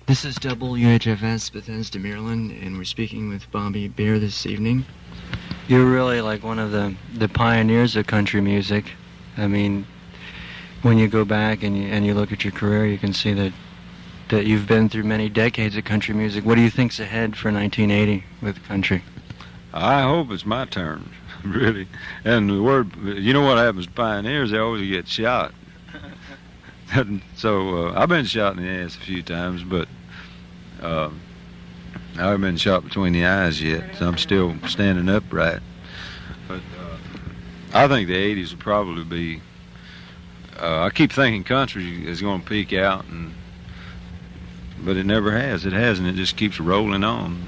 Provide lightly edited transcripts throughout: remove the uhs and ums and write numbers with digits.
This is WHFS Bethesda, Maryland, and we're speaking with Bobby Bear this evening. You're really like one of the pioneers of country music. I mean, when you go back and you look at your career, you can see that you've been through many decades of country music. What do you think's ahead for 1980 with country? I hope it's my turn, really. And the word, you know what happens to pioneers? They always get shot. So I've been shot in the ass a few times, but I haven't been shot between the eyes yet, so I'm still standing upright. But I think the 80s will probably be, I keep thinking country is going to peak out, but it never has. It hasn't. It just keeps rolling on.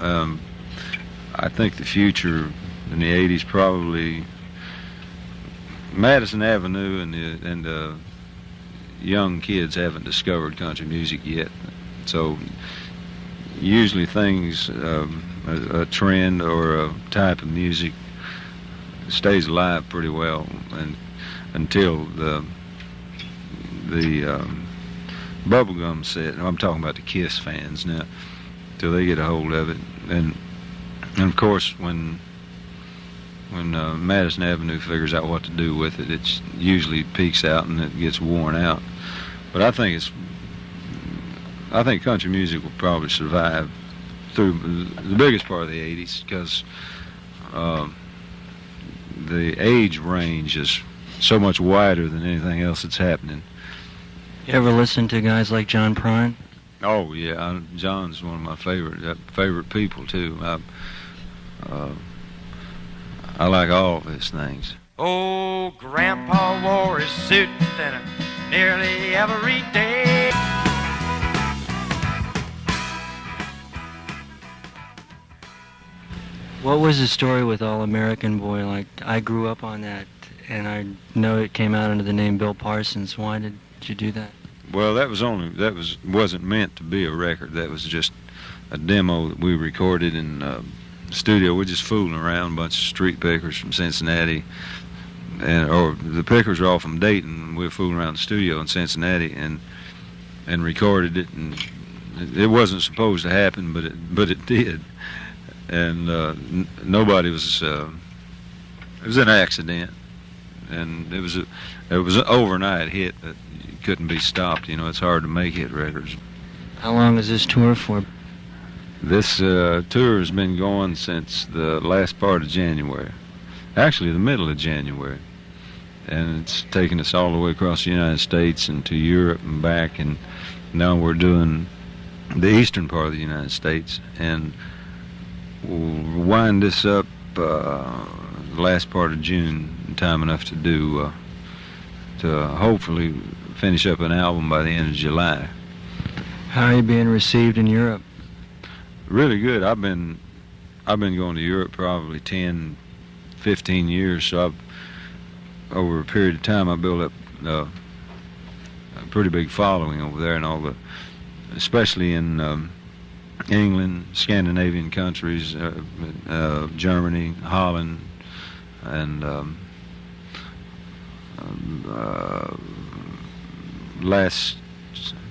I think the future in the 80s probably Madison Avenue and the young kids haven't discovered country music yet. So usually things, a trend or a type of music stays alive pretty well, and until the bubblegum set. I'm talking about the Kiss fans now, till they get a hold of it, and of course when Madison Avenue figures out what to do with it, it usually peaks out and it gets worn out. But I think country music will probably survive through the biggest part of the 80s, because the age range is so much wider than anything else that's happening. You ever listen to guys like John Prine? Oh yeah, John's one of my favorite people too. I like all of his things. Oh, Grandpa wore his suit nearly every day. What was the story with All American Boy? Like, I grew up on that, and I know it came out under the name Bill Parsons. Why did you do that? Well, wasn't meant to be a record. That was just a demo that we recorded in the studio. We're just fooling around, a bunch of street pickers from Cincinnati, or the pickers are all from Dayton. We were fooling around the studio in Cincinnati and recorded it, and it wasn't supposed to happen, but it did. And nobody was. It was an accident, and it was an overnight hit that couldn't be stopped. You know, it's hard to make hit records. How long is this tour for? This tour has been going since the last part of January, actually the middle of January, and it's taken us all the way across the United States and to Europe and back, and now we're doing the eastern part of the United States, and we'll wind this up the last part of June, in time enough to hopefully finish up an album by the end of July. How are you being received in Europe? Really good. I've been going to Europe probably 10, 15 years, so over a period of time I built up a pretty big following over there, and especially in England, Scandinavian countries, Germany, Holland, and last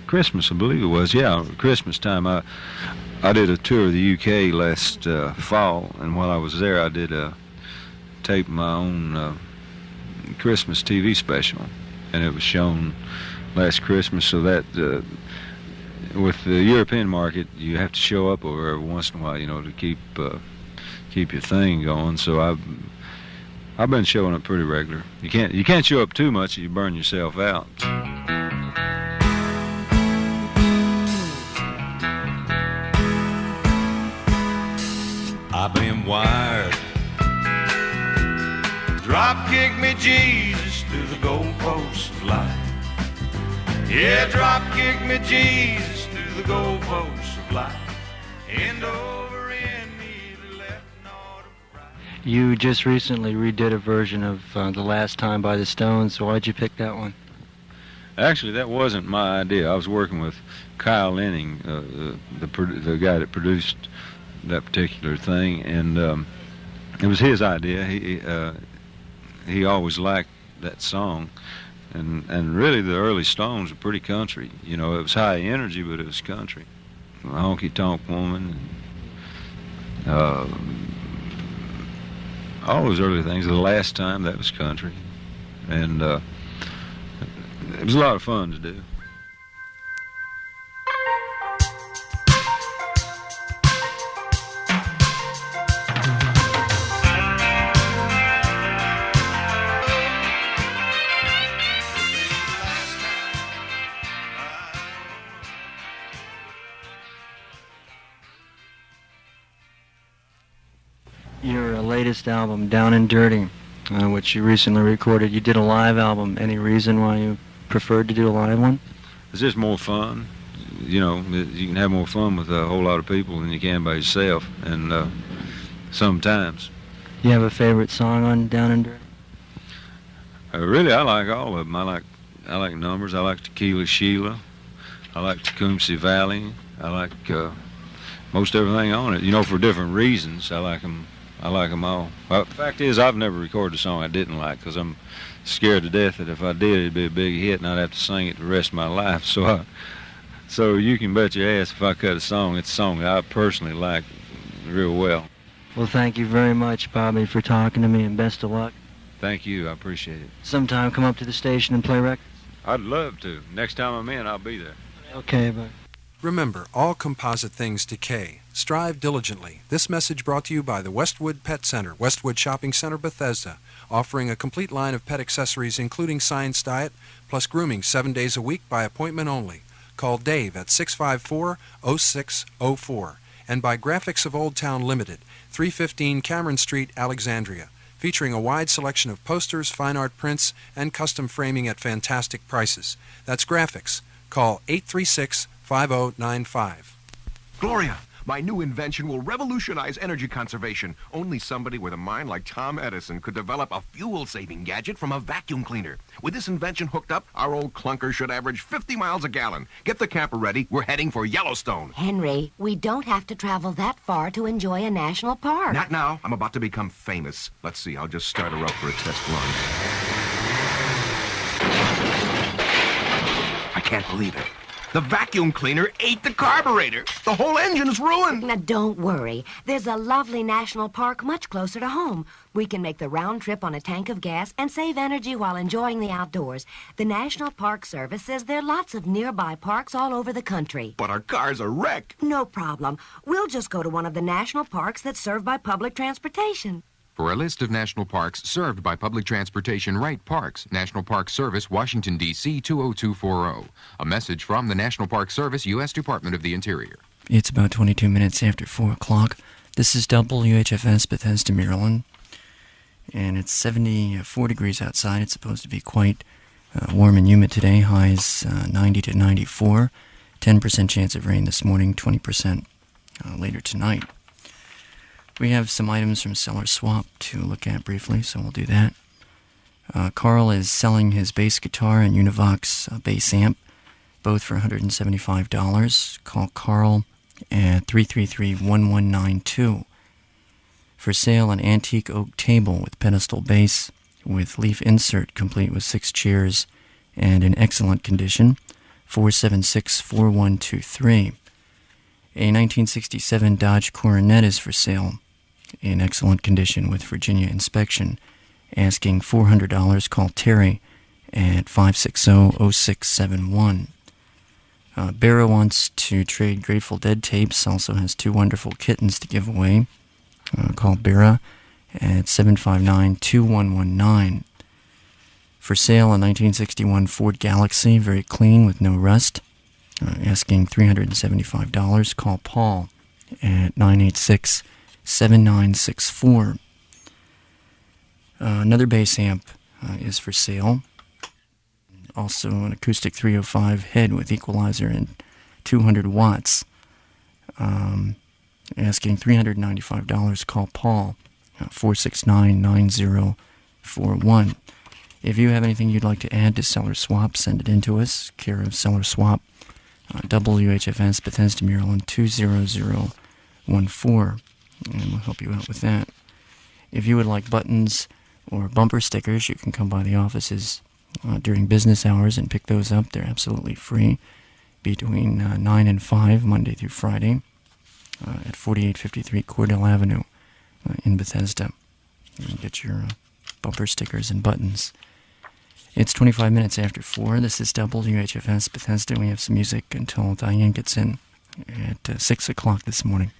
Christmas, I believe it was, Christmas time, I did a tour of the UK last fall, and while I was there I did tape my own Christmas TV special, and it was shown last Christmas, so that with the European market, you have to show up over every once in a while, you know, to keep your thing going. So I've been showing up pretty regular. You can't show up too much, or you burn yourself out. I've been wired. Drop kick me, Jesus, through the goalposts of life. Yeah, drop kick me, Jesus, through the goalposts of life. End over end, neither left nor right. You just recently redid a version of The Last Time by the Stones. Why'd you pick that one? Actually, that wasn't my idea. I was working with Kyle Lenning, the guy that produced that particular thing, and it was his idea. He always liked that song, And really, the early Stones were pretty country. You know, it was high energy, but it was country. Honky Tonk Woman, all those early things. The Last Time, that was country. And it was a lot of fun to do. Your latest album, Down and Dirty, which you recently recorded, you did a live album. Any reason why you preferred to do a live one? It's just more fun. You know, you can have more fun with a whole lot of people than you can by yourself, and sometimes. Do you have a favorite song on Down and Dirty? Really, I like all of them. I like Numbers. I like Tequila Sheila. I like Tecumseh Valley. I like most everything on it. You know, for different reasons. I like them all. Well, the fact is, I've never recorded a song I didn't like, because I'm scared to death that if I did, it'd be a big hit and I'd have to sing it the rest of my life. So you can bet your ass if I cut a song, it's a song that I personally like real well. Well, thank you very much, Bobby, for talking to me, and best of luck. Thank you. I appreciate it. Sometime come up to the station and play records. I'd love to. Next time I'm in, I'll be there. Okay, bye. Remember, all composite things decay. Strive diligently. This message brought to you by the Westwood Pet Center, Westwood Shopping Center, Bethesda, offering a complete line of pet accessories including Science Diet, plus grooming 7 days a week by appointment only. Call Dave at 654-0604. And by Graphics of Old Town Limited, 315 Cameron Street, Alexandria, featuring a wide selection of posters, fine art prints, and custom framing at fantastic prices. That's Graphics. Call 836-5095. Gloria, my new invention will revolutionize energy conservation. Only somebody with a mind like Tom Edison could develop a fuel-saving gadget from a vacuum cleaner. With this invention hooked up, our old clunker should average 50 miles a gallon. Get the camper ready. We're heading for Yellowstone. Henry, we don't have to travel that far to enjoy a national park. Not now. I'm about to become famous. Let's see. I'll just start her up for a test run. I can't believe it. The vacuum cleaner ate the carburetor. The whole engine is ruined. Now, don't worry. There's a lovely national park much closer to home. We can make the round trip on a tank of gas and save energy while enjoying the outdoors. The National Park Service says there are lots of nearby parks all over the country. But our car's a wreck. No problem. We'll just go to one of the national parks that's served by public transportation. For a list of national parks served by public transportation, write Parks, National Park Service, Washington, D.C. 20240. A message from the National Park Service, U.S. Department of the Interior. It's about 22 minutes after 4 o'clock. This is WHFS Bethesda, Maryland. And it's 74 degrees outside. It's supposed to be quite warm and humid today. Highs 90 to 94. 10% chance of rain this morning, 20% later tonight. We have some items from Seller Swap to look at briefly, so we'll do that. Carl is selling his bass guitar and Univox bass amp, both for $175. Call Carl at 333-1192. For sale, an antique oak table with pedestal base with leaf insert complete with 6 chairs and in excellent condition, 476-4123. A 1967 Dodge Coronet is for sale in excellent condition with Virginia inspection. Asking $400. Call Terry at 560-0671. Barrow wants to trade Grateful Dead tapes. Also has 2 wonderful kittens to give away. Call Barrow at 759-2119. For sale, a 1961 Ford Galaxy, very clean with no rust. Asking $375. Call Paul at 986-7964. Another bass amp is for sale. Also an acoustic 305 head with equalizer and 200 watts. Asking $395. Call Paul, 469-9041. If you have anything you'd like to add to Seller Swap, send it in to us. Care of Seller Swap, WHFS, Bethesda, Maryland, 20014. And we'll help you out with that. If you would like buttons or bumper stickers, you can come by the offices during business hours and pick those up. They're absolutely free between 9 and 5, Monday through Friday, at 4853 Cordell Avenue in Bethesda. You can get your bumper stickers and buttons. It's 25 minutes after 4. This is WHFS Bethesda. We have some music until Diane gets in at 6 o'clock this morning.